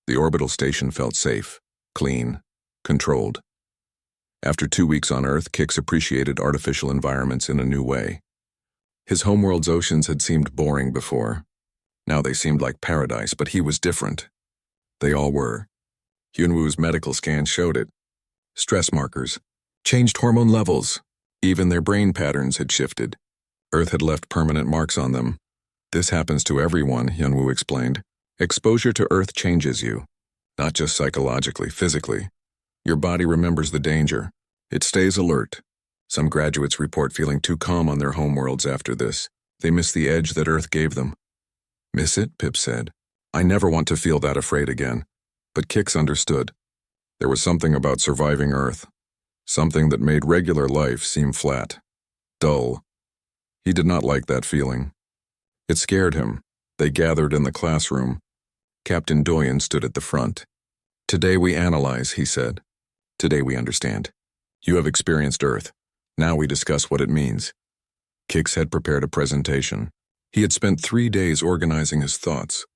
The orbital station felt safe, clean, controlled. After 2 weeks on Earth, Kix appreciated artificial environments in a new way. His homeworld's oceans had seemed boring before. Now they seemed like paradise, but he was different. They all were. Hyunwoo's medical scan showed it. Stress markers, changed hormone levels. Even their brain patterns had shifted. Earth had left permanent marks on them. This happens to everyone, Hyunwoo explained. Exposure to Earth changes you. Not just psychologically, physically. Your body remembers the danger. It stays alert. Some graduates report feeling too calm on their homeworlds after this. They miss the edge that Earth gave them. Miss it? Pip said. I never want to feel that afraid again. But Kix understood. There was something about surviving Earth. Something that made regular life seem flat. Dull. He did not like that feeling. It scared him. They gathered in the classroom. Captain Doyen stood at the front. Today we analyze, he said. Today we understand. You have experienced Earth. Now we discuss what it means. Kix had prepared a presentation. He had spent 3 days organizing his thoughts.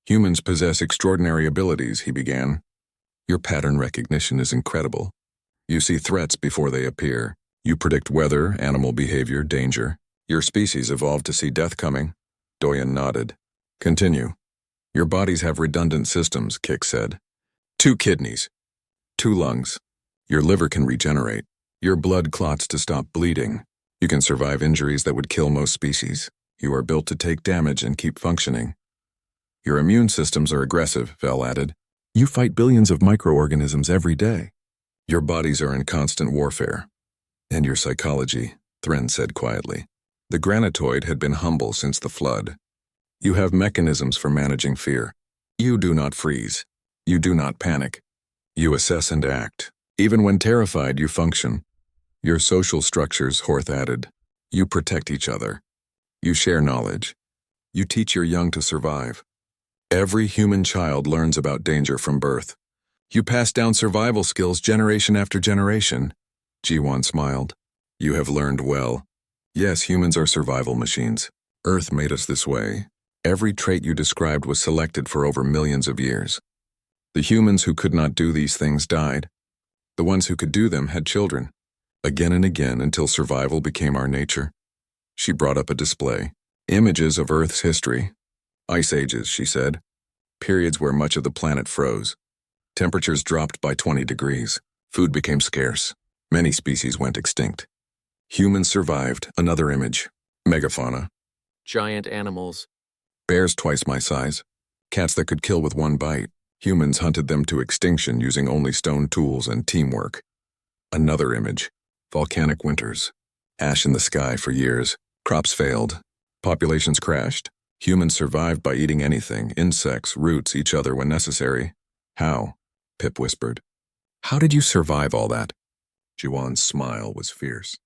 Humans possess extraordinary abilities, he began. Your pattern recognition is incredible. You see threats before they appear. You predict weather, animal behavior, danger. Your species evolved to see death coming. Doyen nodded. Continue. Your bodies have redundant systems, Kix said. 2 kidneys. 2 lungs. Your liver can regenerate. Your blood clots to stop bleeding. You can survive injuries that would kill most species. You are built to take damage and keep functioning. Your immune systems are aggressive, Vel added. You fight billions of microorganisms every day. Your bodies are in constant warfare. And your psychology, Thren said quietly. The granitoid had been humble since the flood. You have mechanisms for managing fear. You do not freeze. You do not panic. You assess and act. Even when terrified, you function. Your social structures, Horth added. You protect each other. You share knowledge. You teach your young to survive. Every human child learns about danger from birth. You pass down survival skills generation after generation. Jiwon smiled. You have learned well. Yes, humans are survival machines. Earth made us this way. Every trait you described was selected for over millions of years. The humans who could not do these things died. The ones who could do them had children. Again and again until survival became our nature. She brought up a display. Images of Earth's history. Ice ages, she said. Periods where much of the planet froze. Temperatures dropped by 20 degrees. Food became scarce. Many species went extinct. Humans survived. Another image. Megafauna. Giant animals. Bears twice my size. Cats that could kill with one bite. Humans hunted them to extinction using only stone tools and teamwork. Another image. Volcanic winters. Ash in the sky for years. Crops failed. Populations crashed. Humans survived by eating anything, insects, roots, each other when necessary. How? Pip whispered. How did you survive all that? Jiwon's smile was fierce.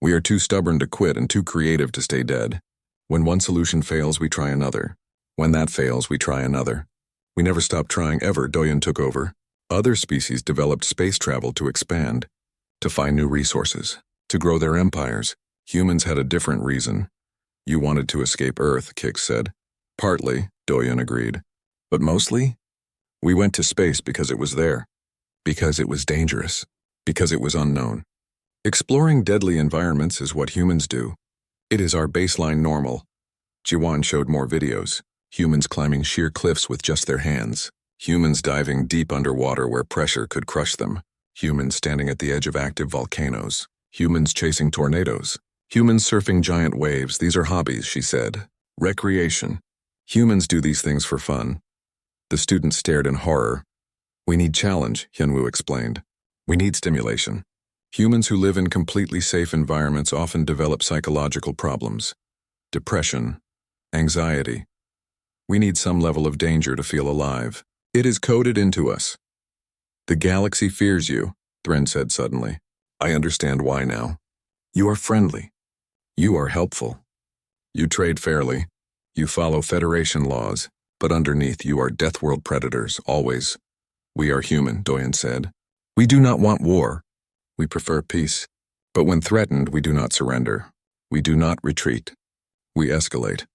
We are too stubborn to quit and too creative to stay dead. When one solution fails, we try another. When that fails, we try another. We never stopped trying ever, Doyen took over. Other species developed space travel to expand, to find new resources, to grow their empires. Humans had a different reason. You wanted to escape Earth, Kix said. Partly, Doyen agreed. But mostly? We went to space because it was there. Because it was dangerous. Because it was unknown. Exploring deadly environments is what humans do. It is our baseline normal. Jiwon showed more videos. Humans climbing sheer cliffs with just their hands. Humans diving deep underwater where pressure could crush them. Humans standing at the edge of active volcanoes. Humans chasing tornadoes. Humans surfing giant waves. These are hobbies, she said. Recreation. Humans do these things for fun. The students stared in horror. We need challenge, Hyunwoo explained. We need stimulation. Humans who live in completely safe environments often develop psychological problems. Depression. Anxiety. We need some level of danger to feel alive. It is coded into us. The galaxy fears you, Thren said suddenly. I understand why now. You are friendly. You are helpful. You trade fairly. You follow Federation laws, but underneath you are Deathworld predators, always. We are human, Doyen said. We do not want war. We prefer peace. But when threatened, we do not surrender. We do not retreat. We escalate.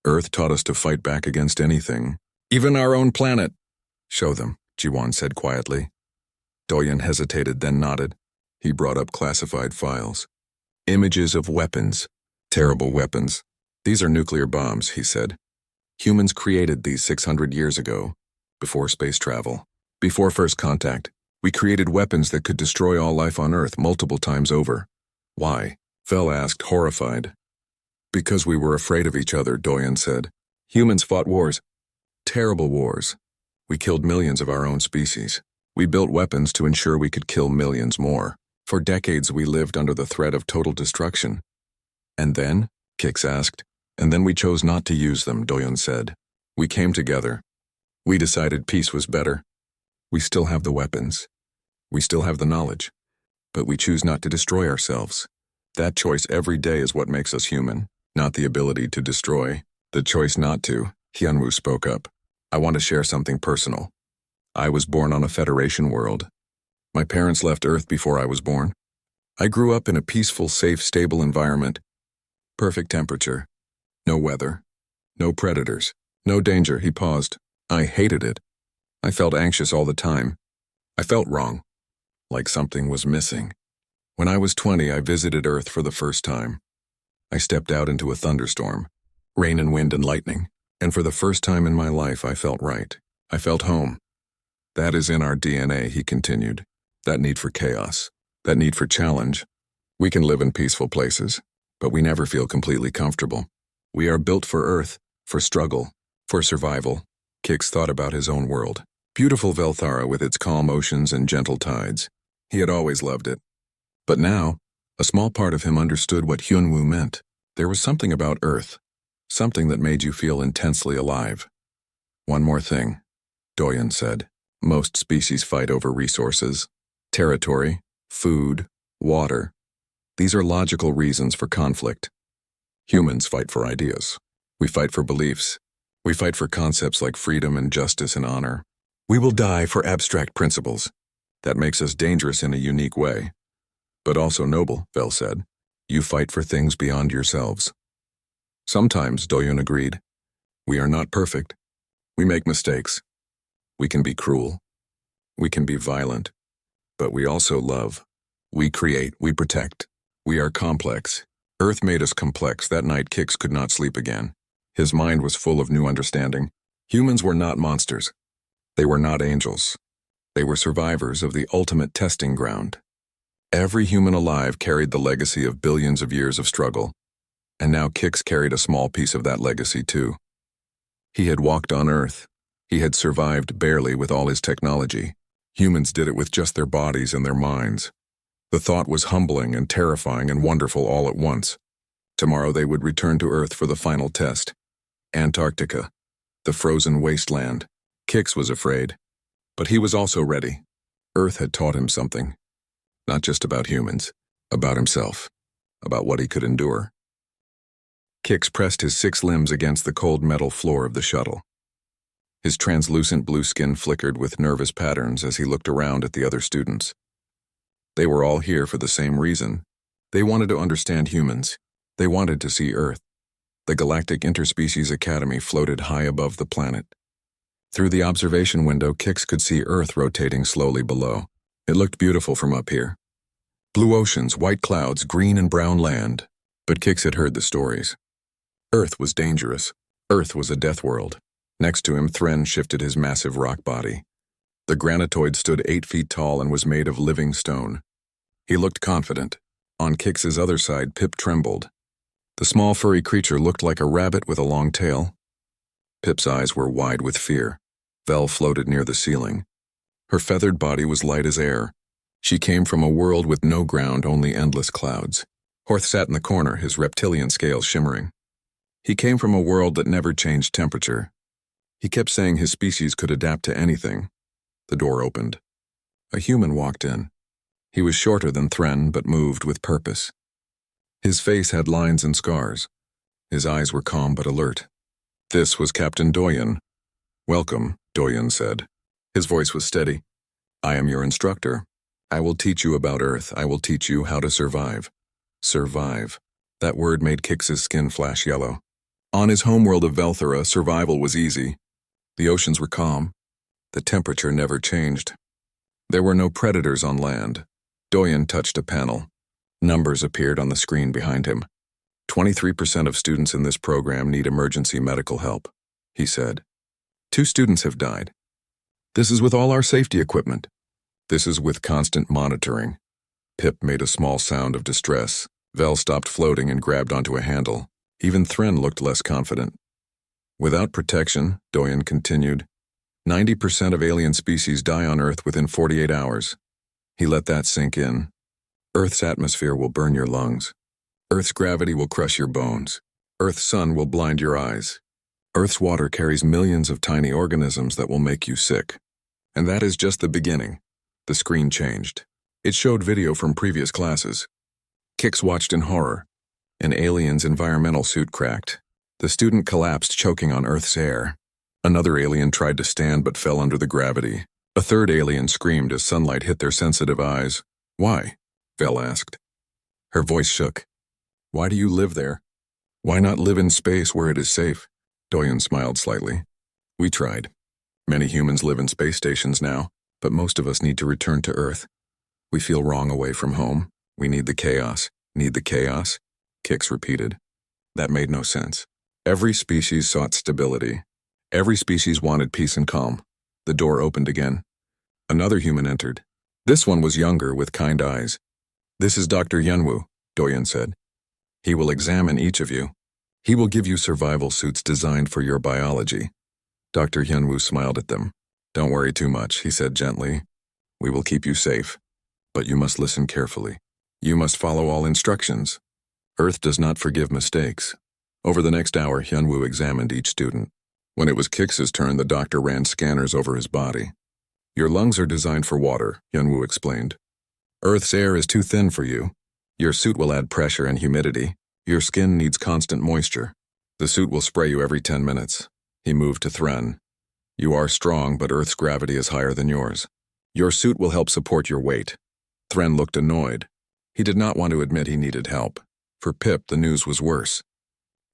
Earth taught us to fight back against anything, even our own planet. Show them, Jiwan said quietly. Doyen hesitated, then nodded. He brought up classified files. Images of weapons. Terrible weapons. These are nuclear bombs, he said. Humans created these 600 years ago, before space travel. Before first contact, we created weapons that could destroy all life on Earth multiple times over. Why? Vel asked, horrified. Because we were afraid of each other, Doyen said. Humans fought wars. Terrible wars. We killed millions of our own species. We built weapons to ensure we could kill millions more. For decades we lived under the threat of total destruction. And then? Kix asked. And then we chose not to use them, Doyen said. We came together. We decided peace was better. We still have the weapons. We still have the knowledge. But we choose not to destroy ourselves. That choice every day is what makes us human, not the ability to destroy. The choice not to, Hyunwoo spoke up. I want to share something personal. I was born on a Federation world. My parents left Earth before I was born. I grew up in a peaceful, safe, stable environment. Perfect temperature. No weather. No predators. No danger, he paused. I hated it. I felt anxious all the time. I felt wrong. Like something was missing. When I was 20, I visited Earth for the first time. I stepped out into a thunderstorm. Rain and wind and lightning. And for the first time in my life, I felt right. I felt home. That is in our DNA, he continued. That need for chaos. That need for challenge. We can live in peaceful places, but we never feel completely comfortable. We are built for Earth, for struggle, for survival. Kix thought about his own world. Beautiful Velthara with its calm oceans and gentle tides. He had always loved it. But now, a small part of him understood what Hyunwoo meant. There was something about Earth. Something that made you feel intensely alive. One more thing, Doyen said. Most species fight over resources. Territory, food, water. These are logical reasons for conflict. Humans fight for ideas. We fight for beliefs. We fight for concepts like freedom and justice and honor. We will die for abstract principles. That makes us dangerous in a unique way. But also noble, Vel said. You fight for things beyond yourselves. Sometimes, Doyen agreed. We are not perfect. We make mistakes. We can be cruel. We can be violent. But we also love. We create. We protect. We are complex. Earth made us complex. That night, Kix could not sleep again. His mind was full of new understanding. Humans were not monsters. They were not angels. They were survivors of the ultimate testing ground. Every human alive carried the legacy of billions of years of struggle. And now Kix carried a small piece of that legacy too. He had walked on Earth. He had survived barely with all his technology. Humans did it with just their bodies and their minds. The thought was humbling and terrifying and wonderful all at once. Tomorrow they would return to Earth for the final test. Antarctica, the frozen wasteland. Kix was afraid, but he was also ready. Earth had taught him something. Not just about humans, about himself, about what he could endure. Kix pressed his 6 limbs against the cold metal floor of the shuttle. His translucent blue skin flickered with nervous patterns as he looked around at the other students. They were all here for the same reason. They wanted to understand humans. They wanted to see Earth. The Galactic Interspecies Academy floated high above the planet. Through the observation window, Kix could see Earth rotating slowly below. It looked beautiful from up here. Blue oceans, white clouds, green and brown land. But Kix had heard the stories. Earth was dangerous. Earth was a death world. Next to him, Thren shifted his massive rock body. The granitoid stood 8 feet tall and was made of living stone. He looked confident. On Kix's other side, Pip trembled. The small furry creature looked like a rabbit with a long tail. Pip's eyes were wide with fear. Vel floated near the ceiling. Her feathered body was light as air. She came from a world with no ground, only endless clouds. Horth sat in the corner, his reptilian scales shimmering. He came from a world that never changed temperature. He kept saying his species could adapt to anything. The door opened. A human walked in. He was shorter than Thren, but moved with purpose. His face had lines and scars. His eyes were calm but alert. This was Captain Doyen. Welcome, Doyen said. His voice was steady. I am your instructor. I will teach you about Earth. I will teach you how to survive. Survive. That word made Kix's skin flash yellow. On his homeworld of Velthara, survival was easy. The oceans were calm. The temperature never changed. There were no predators on land. Doyen touched a panel. Numbers appeared on the screen behind him. 23% of students in this program need emergency medical help, he said. 2 students have died. This is with all our safety equipment. This is with constant monitoring. Pip made a small sound of distress. Vel stopped floating and grabbed onto a handle. Even Thren looked less confident. Without protection, Doyen continued, 90% of alien species die on Earth within 48 hours. He let that sink in. Earth's atmosphere will burn your lungs. Earth's gravity will crush your bones. Earth's sun will blind your eyes. Earth's water carries millions of tiny organisms that will make you sick. And that is just the beginning. The screen changed. It showed video from previous classes. Kix watched in horror. An alien's environmental suit cracked. The student collapsed, choking on Earth's air. Another alien tried to stand but fell under the gravity. A third alien screamed as sunlight hit their sensitive eyes. Why? Vel asked. Her voice shook. Why do you live there? Why not live in space where it is safe? Doyen smiled slightly. We tried. Many humans live in space stations now, but most of us need to return to Earth. We feel wrong away from home. We need the chaos. Need the chaos? Kix repeated. That made no sense. Every species sought stability. Every species wanted peace and calm. The door opened again. Another human entered. This one was younger, with kind eyes. This is Dr. Yunwu, Doyen said. He will examine each of you. He will give you survival suits designed for your biology. Dr. Yunwu smiled at them. Don't worry too much, he said gently. We will keep you safe. But you must listen carefully. You must follow all instructions. Earth does not forgive mistakes. Over the next hour, Yunwu examined each student. When it was Kix's turn, the doctor ran scanners over his body. Your lungs are designed for water, Yunwu explained. Earth's air is too thin for you. Your suit will add pressure and humidity. Your skin needs constant moisture. The suit will spray you every 10 minutes. He moved to Thren. You are strong, but Earth's gravity is higher than yours. Your suit will help support your weight. Thren looked annoyed. He did not want to admit he needed help. For Pip, the news was worse.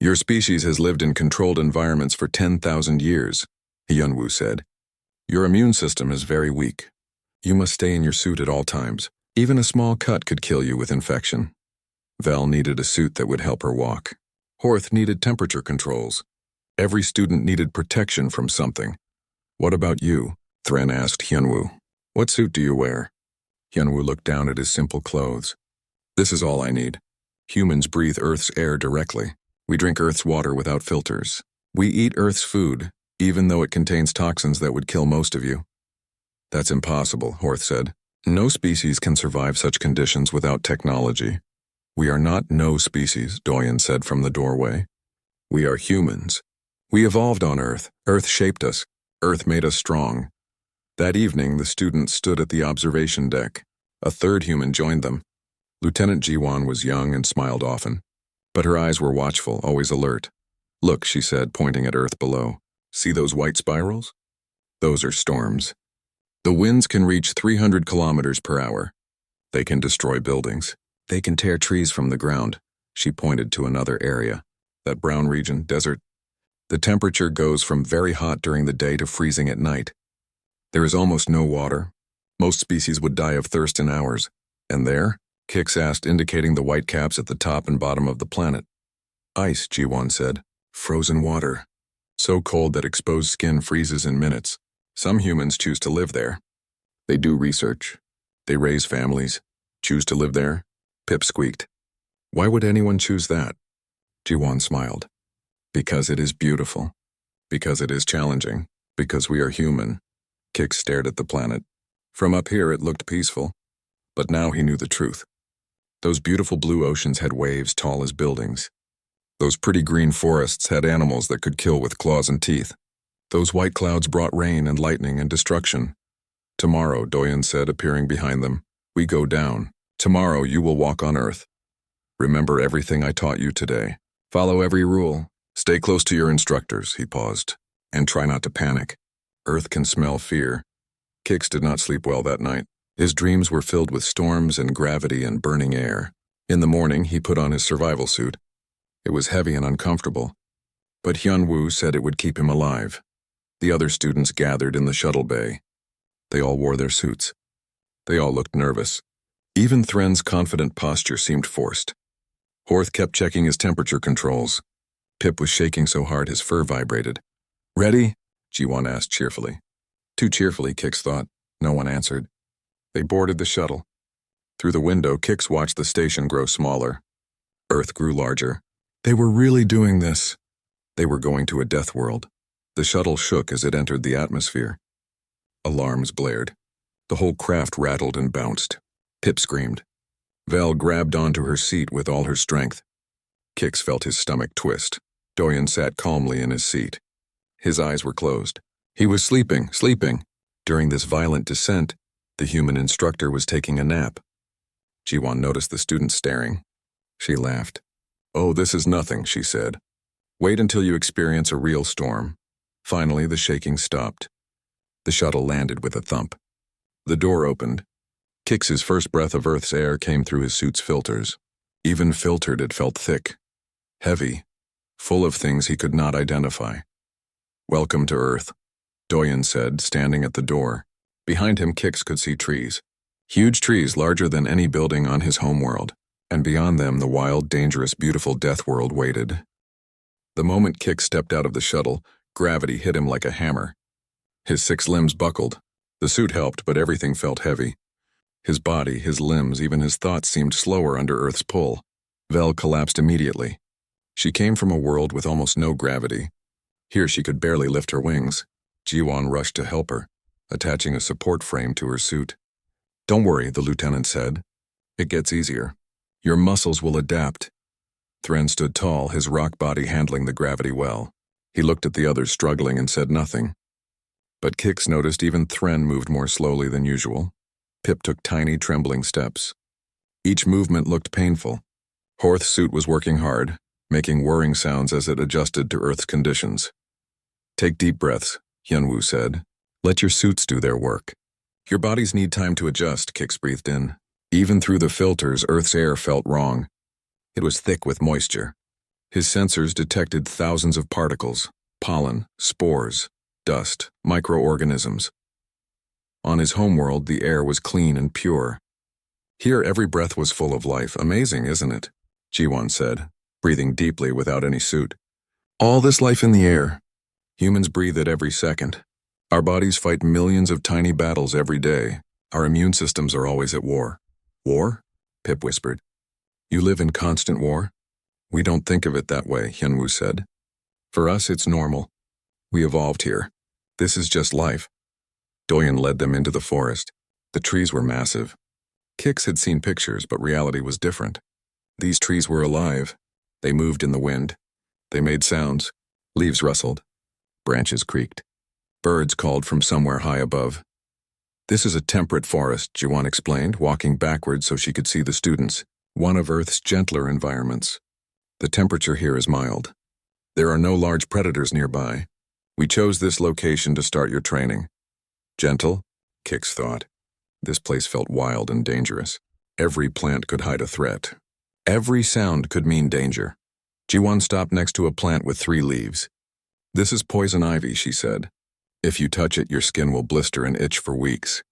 Your species has lived in controlled environments for 10,000 years, Yunwu said. Your immune system is very weak. You must stay in your suit at all times. Even a small cut could kill you with infection. Vel needed a suit that would help her walk. Horth needed temperature controls. Every student needed protection from something. What about you? Thren asked Yunwu. What suit do you wear? Yunwu looked down at his simple clothes. This is all I need. Humans breathe Earth's air directly. We drink Earth's water without filters. We eat Earth's food, even though it contains toxins that would kill most of you. That's impossible, Horth said. No species can survive such conditions without technology. We are not no species, Doyen said from the doorway. We are humans. We evolved on Earth. Earth shaped us. Earth made us strong. That evening, the students stood at the observation deck. A third human joined them. Lieutenant Jiwan was young and smiled often. But her eyes were watchful, always alert. Look, she said, pointing at Earth below. See those white spirals? Those are storms. The winds can reach 300 kilometers per hour. They can destroy buildings. They can tear trees from the ground. She pointed to another area. That brown region, desert. The temperature goes from very hot during the day to freezing at night. There is almost no water. Most species would die of thirst in hours. And there? Kix asked, indicating the white caps at the top and bottom of the planet. Ice, Jiwan said. Frozen water. So cold that exposed skin freezes in minutes. Some humans choose to live there. They do research. They raise families. Choose to live there? Pip squeaked. Why would anyone choose that? Jiwan smiled. Because it is beautiful. Because it is challenging. Because we are human. Kix stared at the planet. From up here it looked peaceful. But now he knew the truth. Those beautiful blue oceans had waves tall as buildings. Those pretty green forests had animals that could kill with claws and teeth. Those white clouds brought rain and lightning and destruction. Tomorrow, Doyen said, appearing behind them, we go down. Tomorrow you will walk on Earth. Remember everything I taught you today. Follow every rule. Stay close to your instructors, he paused. And try not to panic. Earth can smell fear. Kix did not sleep well that night. His dreams were filled with storms and gravity and burning air. In the morning, he put on his survival suit. It was heavy and uncomfortable, but Hyunwoo said it would keep him alive. The other students gathered in the shuttle bay. They all wore their suits. They all looked nervous. Even Thren's confident posture seemed forced. Horth kept checking his temperature controls. Pip was shaking so hard his fur vibrated. "Ready?" Jiwon asked cheerfully. Too cheerfully, Kix thought. No one answered. They boarded the shuttle. Through the window, Kix watched the station grow smaller. Earth grew larger. They were really doing this. They were going to a death world. The shuttle shook as it entered the atmosphere. Alarms blared. The whole craft rattled and bounced. Pip screamed. Vel grabbed onto her seat with all her strength. Kix felt his stomach twist. Doyen sat calmly in his seat. His eyes were closed. He was sleeping. During this violent descent, the human instructor was taking a nap. Jiwon noticed the student staring. She laughed. "Oh, this is nothing," she said. "Wait until you experience a real storm." Finally, the shaking stopped. The shuttle landed with a thump. The door opened. Kix's first breath of Earth's air came through his suit's filters. Even filtered, it felt thick, heavy, full of things he could not identify. "Welcome to Earth," Doyen said, standing at the door. Behind him, Kix could see trees. Huge trees larger than any building on his homeworld, and beyond them the wild, dangerous, beautiful death world waited. The moment Kix stepped out of the shuttle, gravity hit him like a hammer. His 6 limbs buckled. The suit helped, but everything felt heavy. His body, his limbs, even his thoughts seemed slower under Earth's pull. Vel collapsed immediately. She came from a world with almost no gravity. Here she could barely lift her wings. Jiwon rushed to help her, attaching a support frame to her suit. "Don't worry," the lieutenant said. "It gets easier. Your muscles will adapt." Thren stood tall, his rock body handling the gravity well. He looked at the others struggling and said nothing. But Kix noticed even Thren moved more slowly than usual. Pip took tiny, trembling steps. Each movement looked painful. Horth's suit was working hard, making whirring sounds as it adjusted to Earth's conditions. "Take deep breaths," Hyunwoo said. "Let your suits do their work." "Your bodies need time to adjust," Kix breathed in. Even through the filters, Earth's air felt wrong. It was thick with moisture. His sensors detected thousands of particles, pollen, spores, dust, microorganisms. On his homeworld, the air was clean and pure. Here, every breath was full of life. "Amazing, isn't it?" Jiwon said, breathing deeply without any suit. "All this life in the air. Humans breathe it every second. Our bodies fight millions of tiny battles every day. Our immune systems are always at war." "War?" Pip whispered. "You live in constant war?" "We don't think of it that way," Hyunwoo said. "For us, it's normal. We evolved here. This is just life." Doyen led them into the forest. The trees were massive. Kix had seen pictures, but reality was different. These trees were alive. They moved in the wind. They made sounds. Leaves rustled. Branches creaked. Birds called from somewhere high above. "This is a temperate forest," Jiwon explained, walking backwards so she could see the students. "One of Earth's gentler environments. The temperature here is mild. There are no large predators nearby. We chose this location to start your training." Gentle? Kix thought. This place felt wild and dangerous. Every plant could hide a threat. Every sound could mean danger. Jiwon stopped next to a plant with 3 leaves. "This is poison ivy," she said. "If you touch it, your skin will blister and itch for weeks.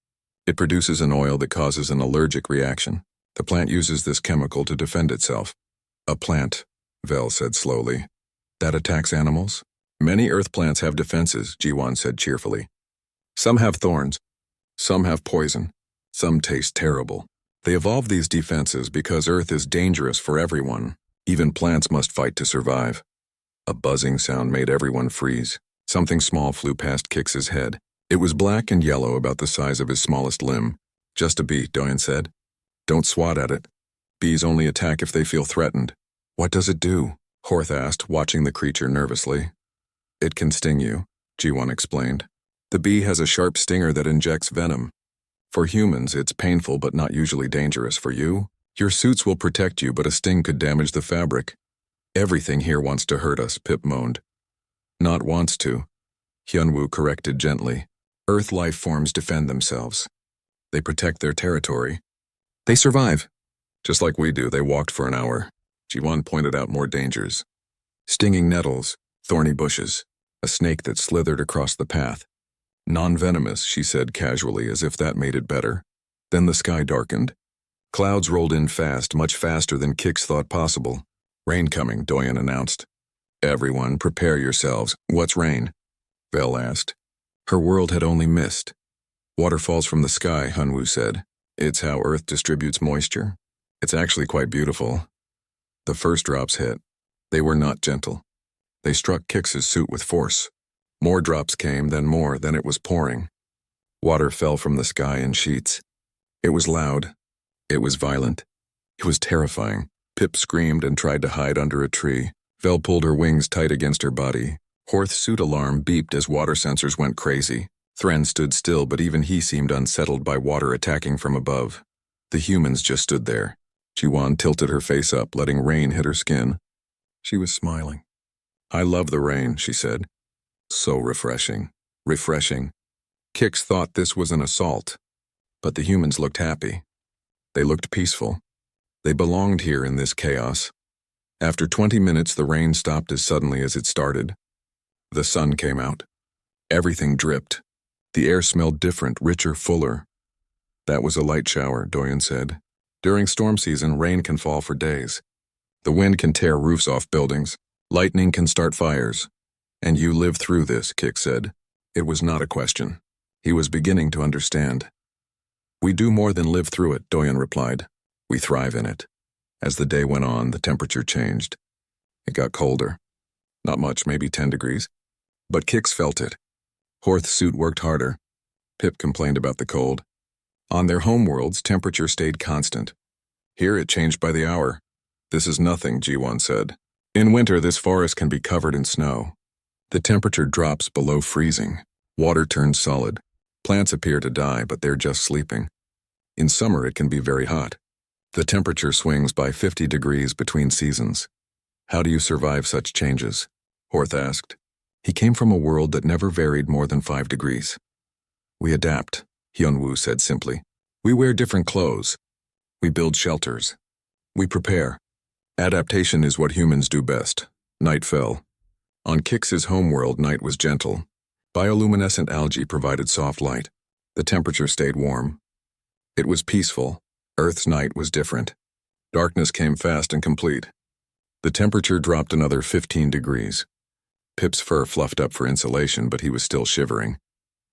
It produces an oil that causes an allergic reaction. The plant uses this chemical to defend itself." "A plant," Vel said slowly, "that attacks animals?" "Many earth plants have defenses," Jiwon said cheerfully. "Some have thorns. Some have poison. Some taste terrible. They evolved these defenses because Earth is dangerous for everyone. Even plants must fight to survive." A buzzing sound made everyone freeze. Something small flew past Kix's head. It was black and yellow, about the size of his smallest limb. "Just a bee," Doyen said. "Don't swat at it. Bees only attack if they feel threatened." "What does it do?" Horth asked, watching the creature nervously. "It can sting you," Jiwon explained. "The bee has a sharp stinger that injects venom. For humans, it's painful but not usually dangerous. For you, your suits will protect you, but a sting could damage the fabric." "Everything here wants to hurt us," Pip moaned. "Not wants to," Hyunwoo corrected gently. "Earth life forms defend themselves. They protect their territory. They survive. Just like we do, they walked for an hour." Jiwon pointed out more dangers. Stinging nettles, thorny bushes. a snake that slithered across the path. Non-venomous, she said casually, as if that made it better. Then the sky darkened. Clouds rolled in fast, much faster than Kix thought possible. Rain coming, Doyen announced. Everyone, prepare yourselves. What's rain? Vel asked. Her world had only mist. Water falls from the sky, Hunwoo said. It's how Earth distributes moisture. It's actually quite beautiful. The first drops hit. They were not gentle. They struck Kix's suit with force. More drops came, then more, then it was pouring. Water fell from the sky in sheets. It was loud. It was violent. It was terrifying. Pip screamed and tried to hide under a tree. Vel pulled her wings tight against her body. Horth's suit alarm beeped as water sensors went crazy. Thren stood still, but even he seemed unsettled by water attacking from above. The humans just stood there. Jiwan tilted her face up, letting rain hit her skin. She was smiling. I love the rain, she said. So refreshing. Refreshing. Kix thought this was an assault. But the humans looked happy. They looked peaceful. They belonged here in this chaos. After 20 minutes, the rain stopped as suddenly as it started. The sun came out. Everything dripped. The air smelled different, richer, fuller. That was a light shower, Doyen said. During storm season, rain can fall for days. The wind can tear roofs off buildings. Lightning can start fires. And you lived through this, Kix said. It was not a question. He was beginning to understand. We do more than live through it, Doyen replied. We thrive in it. As the day went on, the temperature changed. It got colder. Not much, maybe 10 degrees. But Kix felt it. Horth's suit worked harder. Pip complained about the cold. On their homeworlds, temperature stayed constant. Here it changed by the hour. This is nothing, Jiwan said. In winter, this forest can be covered in snow. The temperature drops below freezing. Water turns solid. Plants appear to die, but they're just sleeping. In summer, it can be very hot. The temperature swings by 50 degrees between seasons. How do you survive such changes? Horth asked. He came from a world that never varied more than 5 degrees. We adapt, Hyunwoo said simply. We wear different clothes. We build shelters. We prepare. Adaptation is what humans do best. Night fell. On Kix's homeworld, night was gentle. Bioluminescent algae provided soft light. The temperature stayed warm. It was peaceful. Earth's night was different. Darkness came fast and complete. The temperature dropped another 15 degrees. Pip's fur fluffed up for insulation, but he was still shivering.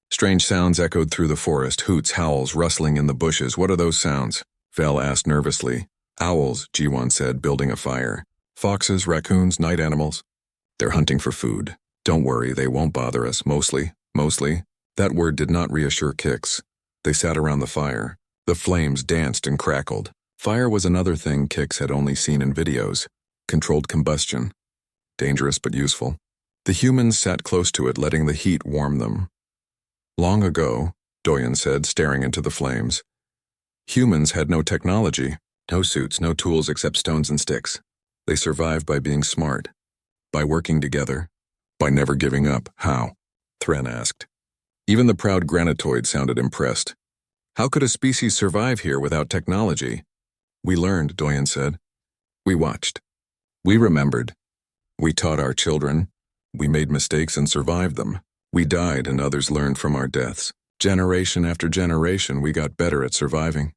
Strange sounds echoed through the forest, hoots, howls, rustling in the bushes. What are those sounds? Vel asked nervously. Owls, Jiwan said, building a fire. Foxes, raccoons, night animals. They're hunting for food. Don't worry, they won't bother us, mostly. That word did not reassure Kix. They sat around the fire. The flames danced and crackled. Fire was another thing Kix had only seen in videos. Controlled combustion. Dangerous but useful. The humans sat close to it, letting the heat warm them. Long ago, Doyen said, staring into the flames. Humans had no technology, no suits, no tools except stones and sticks. They survived by being smart, by working together, by never giving up. How? Thren asked. Even the proud granitoid sounded impressed. How could a species survive here without technology? We learned, Doyen said. We watched. We remembered. We taught our children. We made mistakes and survived them. We died and others learned from our deaths. Generation after generation, we got better at surviving.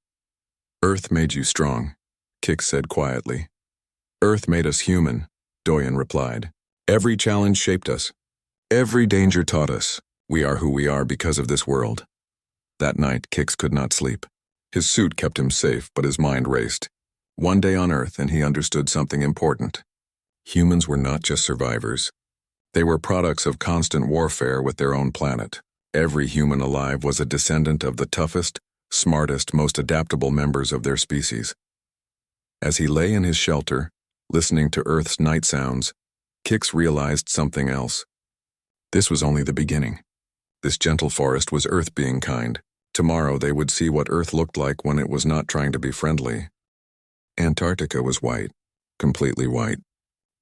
Earth made you strong, Kix said quietly. Earth made us human, Doyen replied. Every challenge shaped us. Every danger taught us. We are who we are because of this world. That night, Kix could not sleep. His suit kept him safe, but his mind raced. One day on Earth, and he understood something important. Humans were not just survivors. They were products of constant warfare with their own planet. Every human alive was a descendant of the toughest, smartest, most adaptable members of their species. As he lay in his shelter, listening to Earth's night sounds, Kix realized something else. This was only the beginning. This gentle forest was Earth being kind. Tomorrow they would see what Earth looked like when it was not trying to be friendly. Antarctica was white, completely white.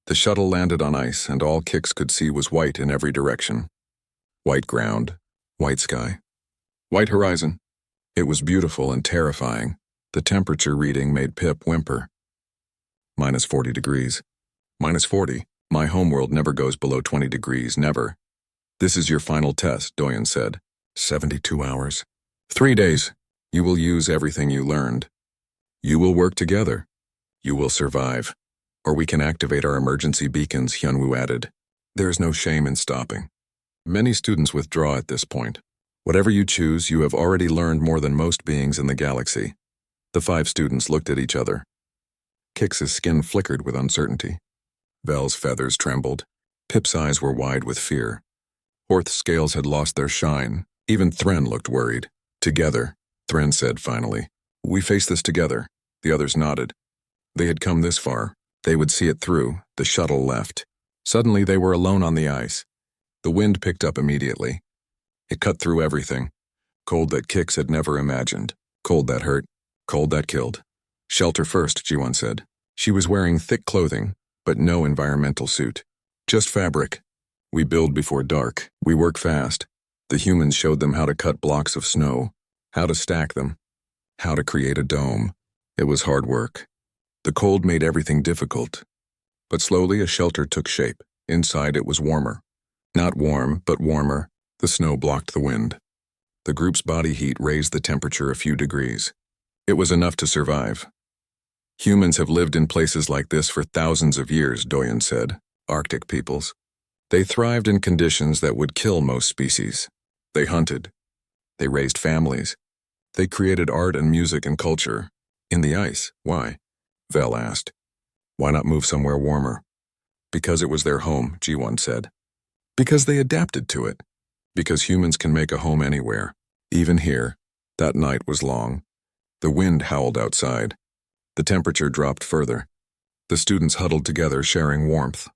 The shuttle landed on ice, and all Kix could see was white in every direction. White ground, white sky, white horizon. It was beautiful and terrifying. The temperature reading made Pip whimper. -40 degrees. -40. My homeworld never goes below 20 degrees, never. This is your final test, Doyen said. 72 hours. 3 days. You will use everything you learned. You will work together. You will survive. Or we can activate our emergency beacons, Hyunwoo added. There is no shame in stopping. Many students withdraw at this point. Whatever you choose, you have already learned more than most beings in the galaxy. The 5 students looked at each other. Kix's skin flickered with uncertainty. Vel's feathers trembled. Pip's eyes were wide with fear. Horth's scales had lost their shine. Even Thren looked worried. Together, Thren said finally. We face this together. The others nodded. They had come this far. They would see it through. The shuttle left. Suddenly they were alone on the ice. The wind picked up immediately. It cut through everything. Cold that Kix had never imagined. Cold that hurt. Cold that killed. Shelter first, Ji-won said. She was wearing thick clothing, but no environmental suit. Just fabric. We build before dark. We work fast. The humans showed them how to cut blocks of snow, how to stack them, how to create a dome. It was hard work. The cold made everything difficult. But slowly a shelter took shape. Inside it was warmer. Not warm, but warmer. The snow blocked the wind. The group's body heat raised the temperature a few degrees. It was enough to survive. Humans have lived in places like this for thousands of years, Doyen said. Arctic peoples. They thrived in conditions that would kill most species. They hunted. They raised families. They created art and music and culture. In the ice, why? Vel asked. Why not move somewhere warmer? Because it was their home, Ji-won said. Because they adapted to it. Because humans can make a home anywhere. Even here. That night was long. The wind howled outside. The temperature dropped further. The students huddled together, sharing warmth.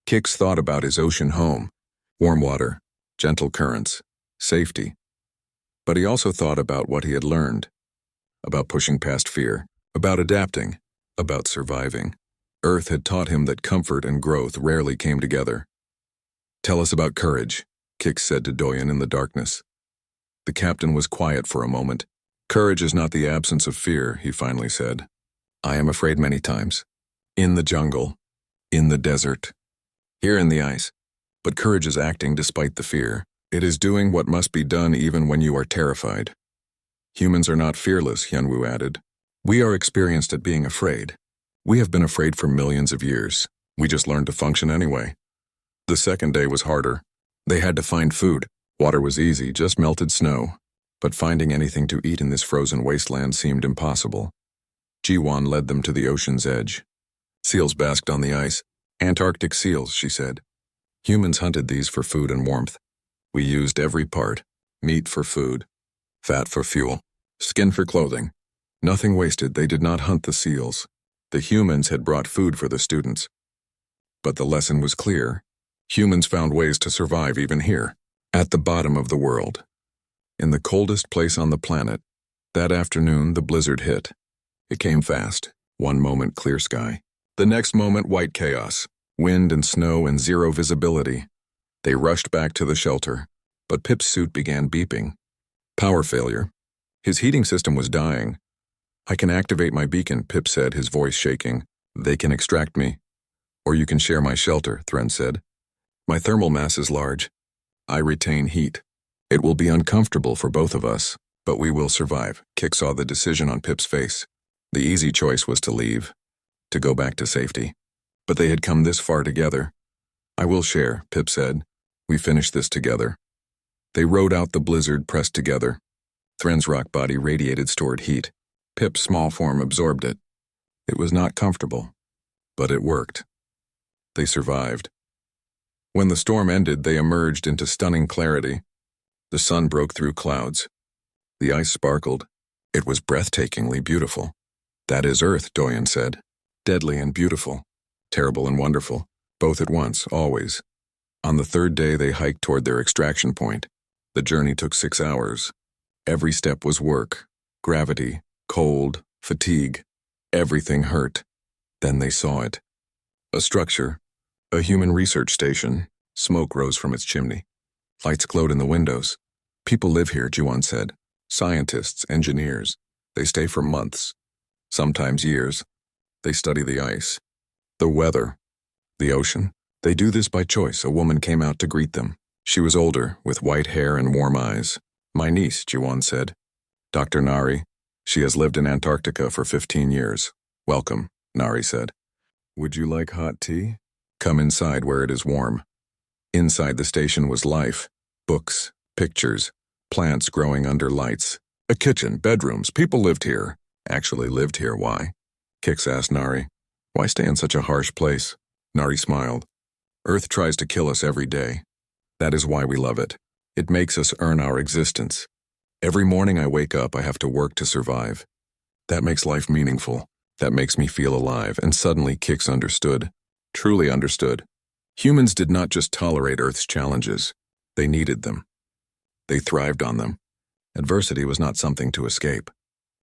Kix thought about his ocean home. Warm water, gentle currents, safety. But he also thought about what he had learned. About pushing past fear. About adapting. About surviving. Earth had taught him that comfort and growth rarely came together. Tell us about courage, Kix said to Doyen in the darkness. The captain was quiet for a moment. Courage is not the absence of fear, he finally said. I am afraid many times. In the jungle. In the desert. Here in the ice. But courage is acting despite the fear. It is doing what must be done even when you are terrified. Humans are not fearless, Hyunwoo added. We are experienced at being afraid. We have been afraid for millions of years. We just learned to function anyway. The second day was harder. They had to find food. Water was easy, just melted snow. But finding anything to eat in this frozen wasteland seemed impossible. Ji-won led them to the ocean's edge. Seals basked on the ice. Antarctic seals, she said. Humans hunted these for food and warmth. We used every part. Meat for food. Fat for fuel. Skin for clothing. Nothing wasted. They did not hunt the seals. The humans had brought food for the students. But the lesson was clear. Humans found ways to survive even here, at the bottom of the world. In the coldest place on the planet, that afternoon the blizzard hit. It came fast. One moment clear sky. The next moment white chaos. Wind and snow and zero visibility. They rushed back to the shelter, but Pip's suit began beeping. Power failure. His heating system was dying. I can activate my beacon, Pip said, his voice shaking. They can extract me. Or you can share my shelter, Thren said. My thermal mass is large. I retain heat. It will be uncomfortable for both of us, but we will survive. Kix saw the decision on Pip's face. The easy choice was to leave, to go back to safety. But they had come this far together. I will share, Pip said. We finish this together. They rode out the blizzard pressed together. Thren's rock body radiated stored heat. Pip's small form absorbed it. It was not comfortable, but it worked. They survived. When the storm ended, they emerged into stunning clarity. The sun broke through clouds. The ice sparkled. It was breathtakingly beautiful. That is Earth, Doyen said. Deadly and beautiful. Terrible and wonderful. Both at once, always. On the third day, they hiked toward their extraction point. The journey took 6 hours. Every step was work. Gravity, cold, fatigue. Everything hurt. Then they saw it. A structure. A human research station. Smoke rose from its chimney. Lights glowed in the windows. People live here, Ji-won said. Scientists, engineers. They stay for months. Sometimes years. They study the ice. The weather. The ocean. They do this by choice. A woman came out to greet them. She was older, with white hair and warm eyes. My niece, Jiwon said. Dr. Nari. She has lived in Antarctica for 15 years. Welcome, Nari said. Would you like hot tea? Come inside where it is warm. Inside the station was life. Books, pictures, plants growing under lights. A kitchen, bedrooms, people lived here. Actually lived here, why? Kix asked Nari. Why stay in such a harsh place? Nari smiled. Earth tries to kill us every day. That is why we love it. It makes us earn our existence. Every morning I wake up, I have to work to survive. That makes life meaningful. That makes me feel alive, and suddenly Kix understood. Truly understood. Humans did not just tolerate Earth's challenges. They needed them. They thrived on them. Adversity was not something to escape.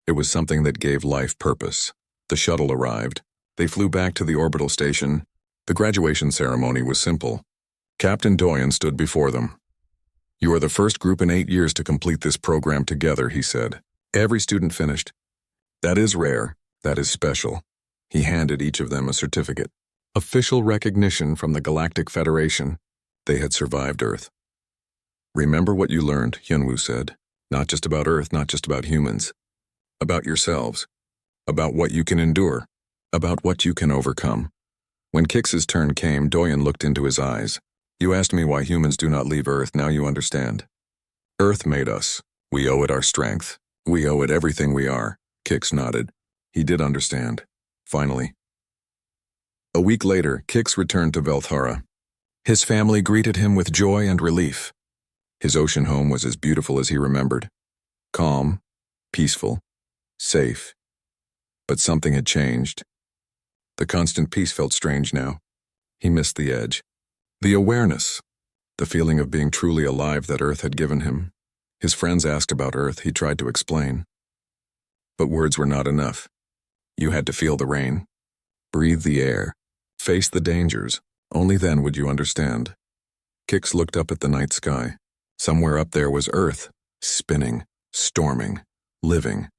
It was something that gave life purpose. The shuttle arrived. They flew back to the orbital station. The graduation ceremony was simple. Captain Doyen stood before them. You are the first group in 8 years to complete this program together, he said. Every student finished. That is rare. That is special. He handed each of them a certificate. Official recognition from the Galactic Federation. They had survived Earth. Remember what you learned, Hyunwoo said. Not just about Earth, not just about humans. About yourselves. About what you can endure. About what you can overcome. When Kix's turn came, Doyen looked into his eyes. You asked me why humans do not leave Earth, now you understand. Earth made us. We owe it our strength. We owe it everything we are. Kix nodded. He did understand. Finally. A week later, Kix returned to Velthara. His family greeted him with joy and relief. His ocean home was as beautiful as he remembered. Calm, peaceful, safe. But something had changed. The constant peace felt strange now. He missed the edge. The awareness. The feeling of being truly alive that Earth had given him. His friends asked about Earth, he tried to explain. But words were not enough. You had to feel the rain. Breathe the air. Face the dangers. Only then would you understand. Kix looked up at the night sky. Somewhere up there was Earth, spinning, storming, living.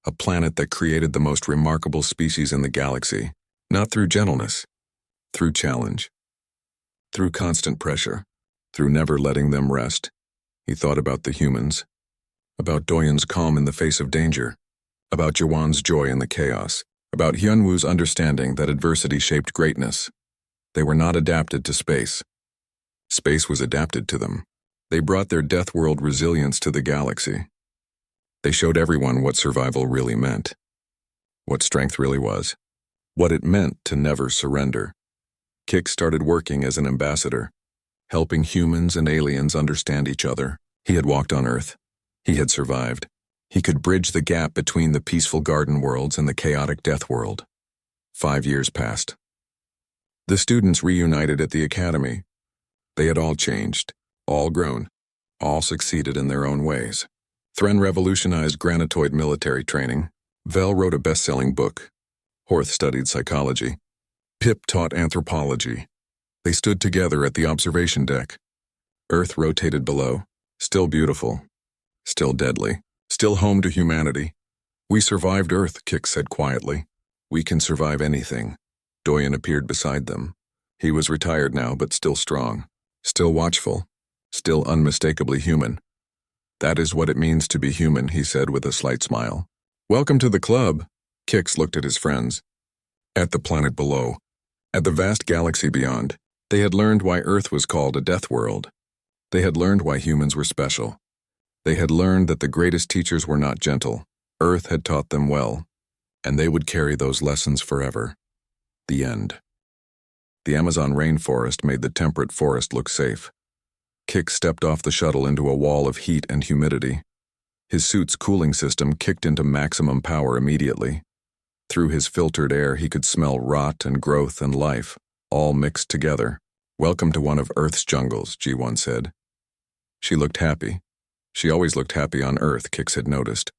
A planet that created the most remarkable species in the galaxy. Not through gentleness, through challenge. Through constant pressure, through never letting them rest. He thought about the humans. About Doyen's calm in the face of danger. About Jawan's joy in the chaos. About Hyunwoo's understanding that adversity shaped greatness. They were not adapted to space. Space was adapted to them. They brought their Deathworld resilience to the galaxy. They showed everyone what survival really meant. What strength really was. What it meant to never surrender. Kix started working as an ambassador, helping humans and aliens understand each other. He had walked on Earth. He had survived. He could bridge the gap between the peaceful garden worlds and the chaotic death world. 5 years passed. The students reunited at the academy. They had all changed, all grown, all succeeded in their own ways. Thren revolutionized granitoid military training. Vel wrote a best-selling book. Horth studied psychology. Pip taught anthropology. They stood together at the observation deck. Earth rotated below, still beautiful, still deadly, still home to humanity. We survived Earth, Kix said quietly. We can survive anything. Doyen appeared beside them. He was retired now, but still strong, still watchful, still unmistakably human. That is what it means to be human, he said with a slight smile. Welcome to the club. Kix looked at his friends. At the planet below, at the vast galaxy beyond, they had learned why Earth was called a death world. They had learned why humans were special. They had learned that the greatest teachers were not gentle. Earth had taught them well, and they would carry those lessons forever. The end. The Amazon rainforest made the temperate forest look safe. Kix stepped off the shuttle into a wall of heat and humidity. His suit's cooling system kicked into maximum power immediately. Through his filtered air, he could smell rot and growth and life, all mixed together. Welcome to one of Earth's jungles, Ji-won said. She looked happy. She always looked happy on Earth, Kix had noticed.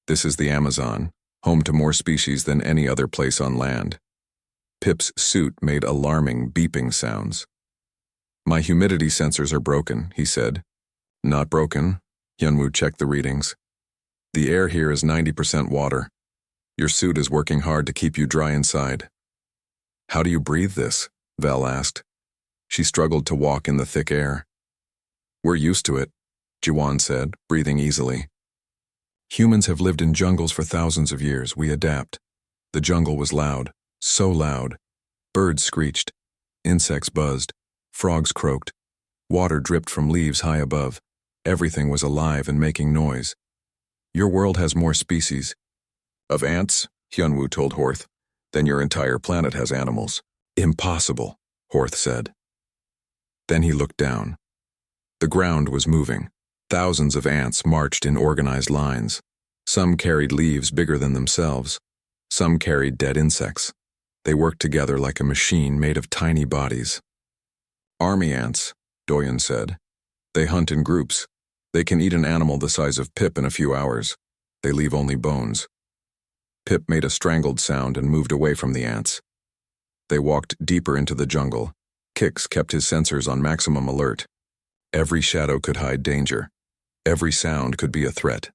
This is the Amazon, home to more species than any other place on land. Pip's suit made alarming beeping sounds. My humidity sensors are broken, he said. Not broken. Hyunwoo checked the readings. The air here is 90% water. Your suit is working hard to keep you dry inside. How do you breathe this? Vel asked. She struggled to walk in the thick air. We're used to it, Jiwan said, breathing easily. Humans have lived in jungles for thousands of years. We adapt. The jungle was loud, so loud. Birds screeched, insects buzzed, frogs croaked, water dripped from leaves high above. Everything was alive and making noise. Your world has more species. Of ants, Hyunwoo told Horth, then your entire planet has animals. Impossible, Horth said. Then he looked down. The ground was moving. Thousands of ants marched in organized lines. Some carried leaves bigger than themselves. Some carried dead insects. They worked together like a machine made of tiny bodies. Army ants, Doyen said. They hunt in groups. They can eat an animal the size of Pip in a few hours. They leave only bones. Pip made a strangled sound and moved away from the ants. They walked deeper into the jungle. Kix kept his sensors on maximum alert. Every shadow could hide danger. Every sound could be a threat.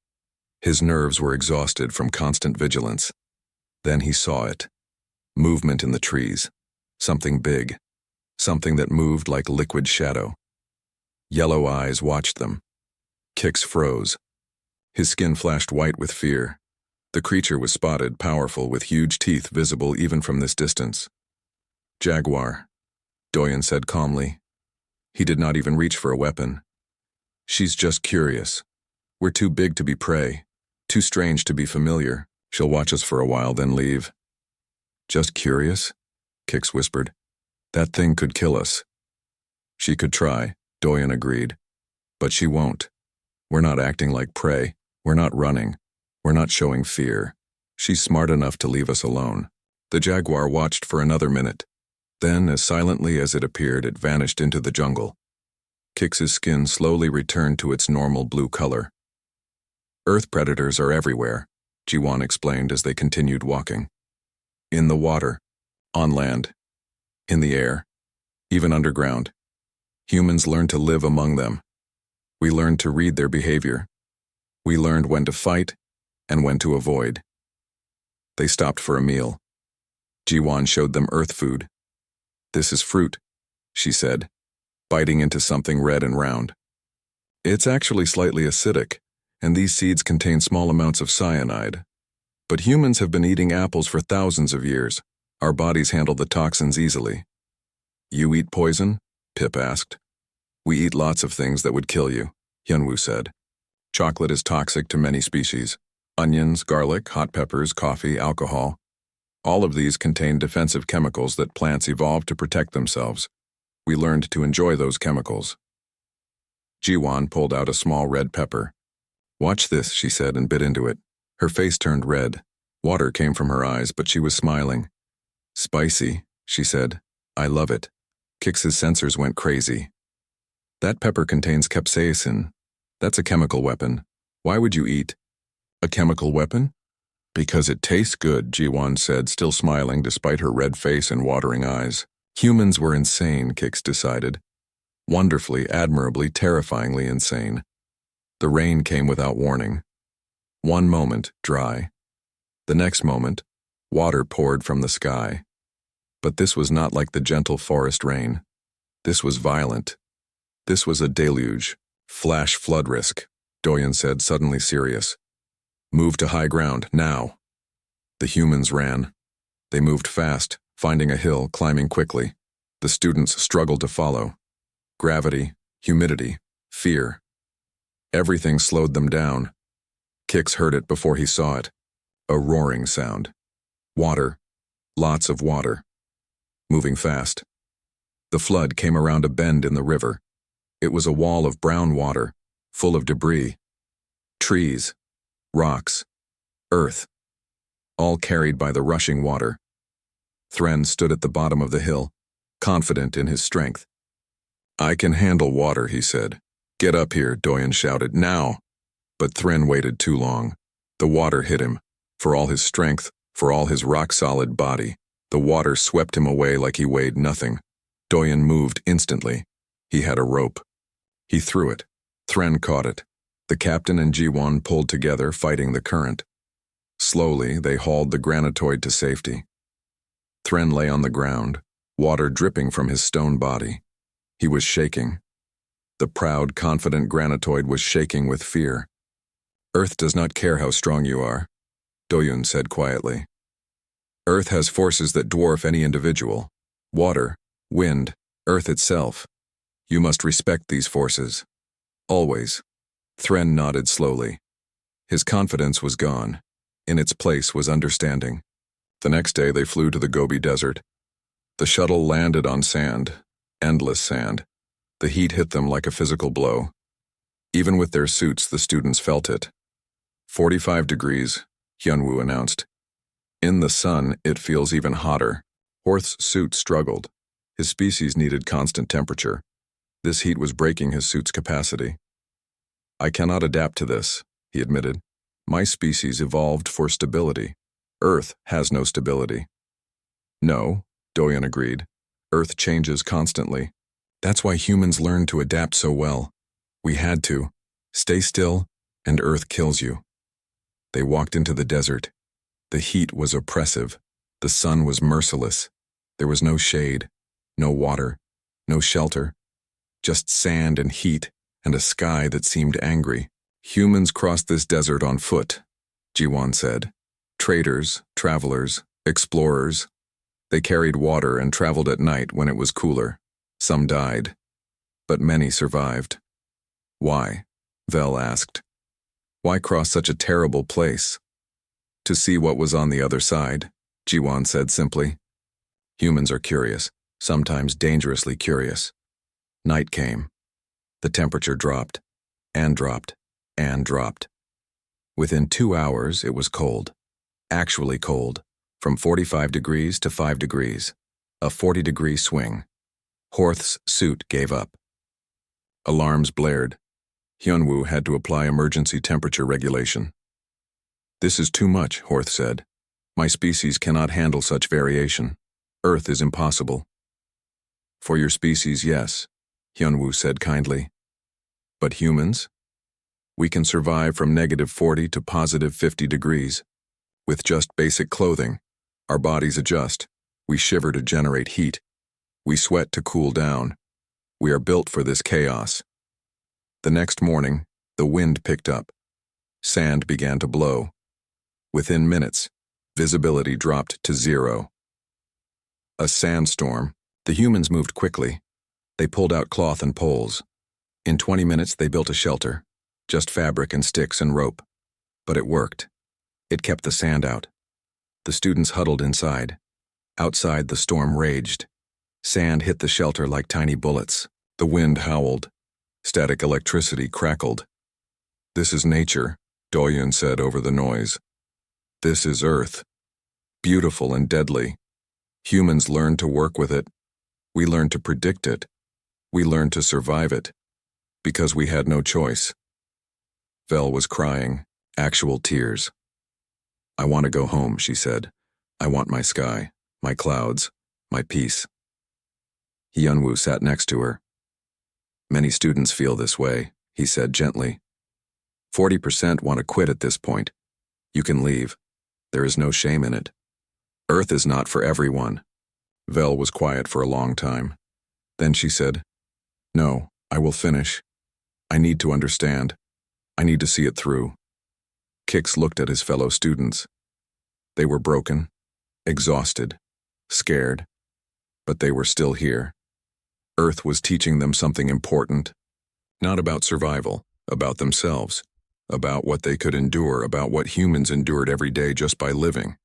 His nerves were exhausted from constant vigilance. Then he saw it. Movement in the trees. Something big. Something that moved like liquid shadow. Yellow eyes watched them. Kix froze. His skin flashed white with fear. The creature was spotted, powerful, with huge teeth visible even from this distance. Jaguar, Doyen said calmly. He did not even reach for a weapon. She's just curious. We're too big to be prey, too strange to be familiar. She'll watch us for a while, then leave. Just curious? Kix whispered. That thing could kill us. She could try, Doyen agreed. But she won't. We're not acting like prey. We're not running. We're not showing fear. She's smart enough to leave us alone. The jaguar watched for another minute. Then, as silently as it appeared, it vanished into the jungle. Kix's skin slowly returned to its normal blue color. Earth predators are everywhere, Jiwan explained as they continued walking. In the water, on land, in the air, even underground. Humans learn to live among them. We learned to read their behavior. We learned when to fight and when to avoid. They stopped for a meal. Jiwan showed them earth food. This is fruit, she said, biting into something red and round. It's actually slightly acidic, and these seeds contain small amounts of cyanide. But humans have been eating apples for thousands of years. Our bodies handle the toxins easily. You eat poison? Pip asked. We eat lots of things that would kill you, Hyunwoo said. Chocolate is toxic to many species. Onions, garlic, hot peppers, coffee, alcohol. All of these contain defensive chemicals that plants evolved to protect themselves. We learned to enjoy those chemicals. Jiwan pulled out a small red pepper. Watch this, she said and bit into it. Her face turned red. Water came from her eyes, but she was smiling. Spicy, she said. I love it. Kix's sensors went crazy. That pepper contains capsaicin. That's a chemical weapon. Why would you eat a chemical weapon? Because it tastes good, Jiwan said, still smiling despite her red face and watering eyes. Humans were insane, Kix decided. Wonderfully, admirably, terrifyingly insane. The rain came without warning. One moment, dry. The next moment, water poured from the sky. But this was not like the gentle forest rain. This was violent. This was a deluge. Flash flood risk, Doyen said, suddenly serious. Move to high ground, now. The humans ran. They moved fast, finding a hill, climbing quickly. The students struggled to follow. Gravity, humidity, fear. Everything slowed them down. Kix heard it before he saw it. A roaring sound. Water. Lots of water. Moving fast. The flood came around a bend in the river. It was a wall of brown water, full of debris. Trees. Rocks. Earth. All carried by the rushing water. Thren stood at the bottom of the hill, confident in his strength. I can handle water, he said. Get up here, Doyen shouted, now. But Thren waited too long. The water hit him. For all his strength, for all his rock-solid body, the water swept him away like he weighed nothing. Doyen moved instantly. He had a rope. He threw it. Thren caught it. The captain and Jiwan pulled together, fighting the current. Slowly, they hauled the granitoid to safety. Thren lay on the ground, water dripping from his stone body. He was shaking. The proud, confident granitoid was shaking with fear. Earth does not care how strong you are, Doyun said quietly. Earth has forces that dwarf any individual. Water, wind, Earth itself. You must respect these forces. Always. Thren nodded slowly. His confidence was gone. In its place was understanding. The next day they flew to the Gobi Desert. The shuttle landed on sand, endless sand. The heat hit them like a physical blow. Even with their suits, the students felt it. 45 degrees, Hyunwoo announced. In the sun, it feels even hotter. Horth's suit struggled. His species needed constant temperature. This heat was breaking his suit's capacity. I cannot adapt to this, he admitted. My species evolved for stability. Earth has no stability. No, Doyun agreed. Earth changes constantly. That's why humans learn to adapt so well. We had to. Stay still, and Earth kills you. They walked into the desert. The heat was oppressive. The sun was merciless. There was no shade, no water, no shelter. Just sand and heat, and a sky that seemed angry. Humans crossed this desert on foot, Jiwon said. Traders, travelers, explorers. They carried water and traveled at night when it was cooler. Some died, but many survived. Why? Vel asked. Why cross such a terrible place? To see what was on the other side, Jiwon said simply. Humans are curious, sometimes dangerously curious. Night came. The temperature dropped, and dropped, and dropped. Within 2 hours, it was cold. Actually cold, from 45 degrees to 5 degrees. A 40-degree swing. Horth's suit gave up. Alarms blared. Hyunwoo had to apply emergency temperature regulation. This is too much, Horth said. My species cannot handle such variation. Earth is impossible. For your species, yes, Hyunwoo said kindly. But humans? We can survive from -40 to +50 degrees. With just basic clothing, our bodies adjust. We shiver to generate heat. We sweat to cool down. We are built for this chaos. The next morning, the wind picked up. Sand began to blow. Within minutes, visibility dropped to 0. A sandstorm. The humans moved quickly. They pulled out cloth and poles. In 20 minutes, they built a shelter. Just fabric and sticks and rope. But it worked. It kept the sand out. The students huddled inside. Outside, the storm raged. Sand hit the shelter like tiny bullets. The wind howled. Static electricity crackled. This is nature, Doyun said over the noise. This is Earth. Beautiful and deadly. Humans learn to work with it. We learn to predict it. We learn to survive it. Because we had no choice. Vel was crying, actual tears. I want to go home, she said. I want my sky, my clouds, my peace. Hyunwoo sat next to her. Many students feel this way, he said gently. 40% want to quit at this point. You can leave. There is no shame in it. Earth is not for everyone. Vel was quiet for a long time. Then she said, No, I will finish. I need to understand. I need to see it through. Kix looked at his fellow students. They were broken, exhausted, scared, but they were still here. Earth was teaching them something important, not about survival, about themselves, about what they could endure, about what humans endured every day just by living.